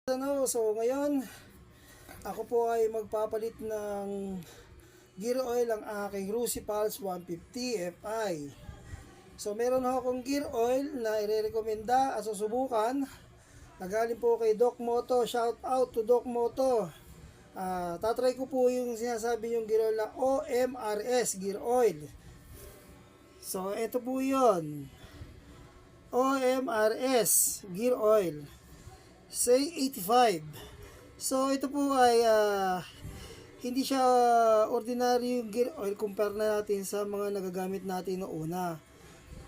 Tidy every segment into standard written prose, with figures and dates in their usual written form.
So ngayon, ako po ay magpapalit ng gear oil ang aking Rusi Pulse 150 Fi. So meron akong gear oil na irerekomenda at susubukan. Nagaling po kay Doc Moto. Shout out to Doc Moto. Tatry ko po yung sinasabi yung gear oil na OMRS gear oil. So ito po yun. OMRS gear oil. Say 85. So ito po ay hindi siya ordinary gear oil compare na natin sa mga nagagamit natin noong una.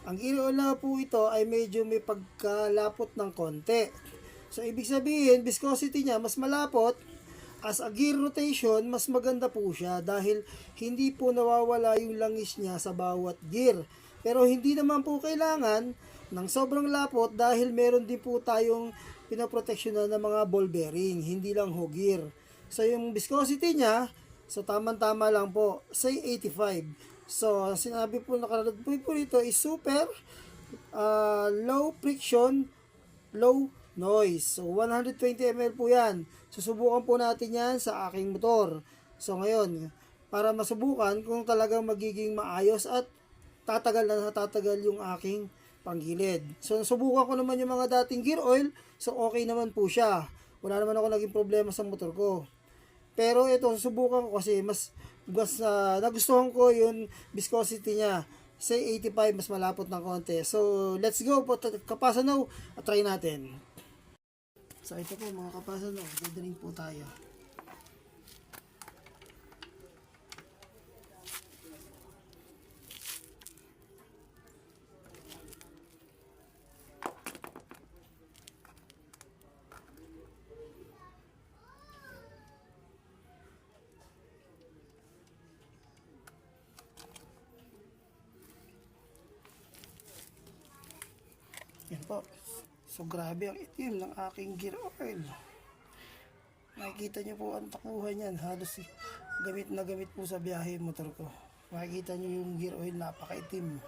Ang gear oil na po ito ay medyo may pagkalapot ng konti. So ibig sabihin, viscosity niya mas malapot. As a gear rotation, mas maganda po siya dahil hindi po nawawala yung langis niya sa bawat gear. Pero hindi naman po kailangan ng sobrang lapot dahil meron din po tayong pinaproteksyonan ng mga ball bearing, hindi lang ho gear. So yung viscosity niya, so tamang-tama lang po, say 85. So sinabi po nakalagay po rito is super low friction, low noise. So 120 ml po yan. Susubukan po natin yan sa aking motor. So ngayon, para masubukan kung talagang magiging maayos at tatagal na tatagal yung aking panggilid. So subukan ko naman yung mga dating gear oil, so okay naman po siya. Wala naman ako naging problema sa motor ko. Pero ito, susubukan ko kasi mas nagustuhan ko yung viscosity niya. Say 85, mas malapot ng konti. So let's go po, Kapasanaw, at try natin. So ito po mga Kapasanaw, dadalhin po tayo. Yan po. So grabe ang itim ng aking gear oil. Makikita nyo po ang takuhan yan. Halos gamit na gamit po sa biyahe motor ko. Makikita nyo yung gear oil, napakaitim.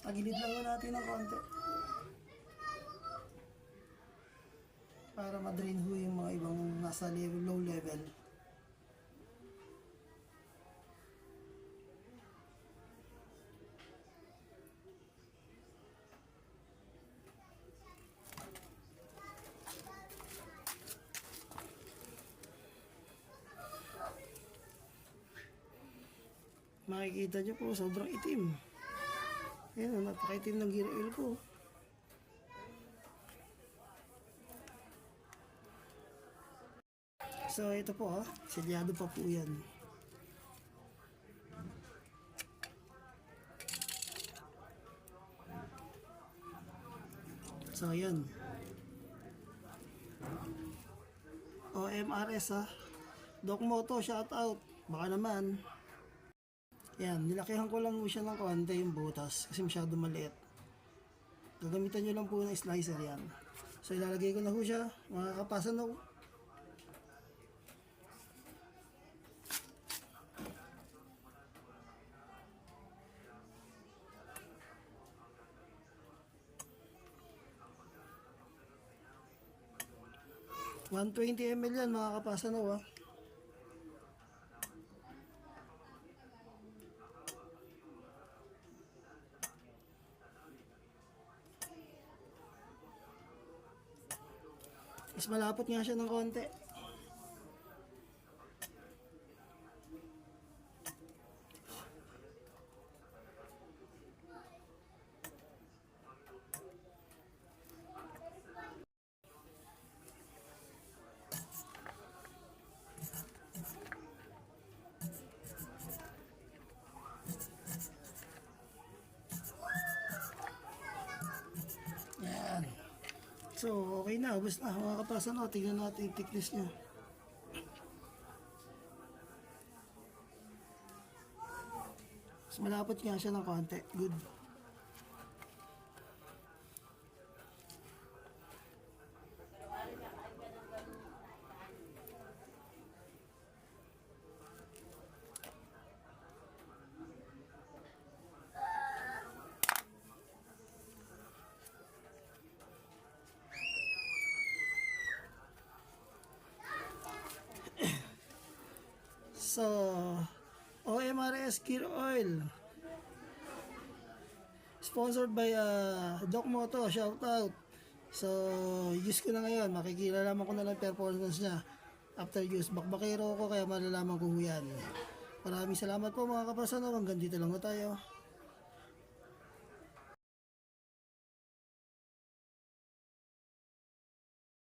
Pagilid lang natin ng konti para ma-drain ho yung mga ibang nasa low level. Makikita nyo po, sobrang itim. Ayan, napakaitim ng gear oil ko. So ito po selyado pa po yan. So ayan. OMRS Doc Moto, shout out. Baka naman. Yan, nilakihan ko lang siya ng konti yung butas kasi masyado maliit. Gagamitan nyo lang po ng slicer yan. So ilalagay ko na po siya, mga Kapasanaw. $120 ml yan mga Kapasanaw . Mas malapot nga siya ng konti. So, okay na. Ubus na. Mga kapasan, o. Tingnan natin yung thickness niya. Mas malapot nga siya ng konti. Good. So, OMRS Gear Oil. Sponsored by Doc Moto. Shout out. So, use ko na ngayon. Makikilalaman ko na lang performance niya. After use, bakbakero ko kaya malalaman ko yan. Maraming salamat po mga kapasan. Hanggang dito lang na tayo.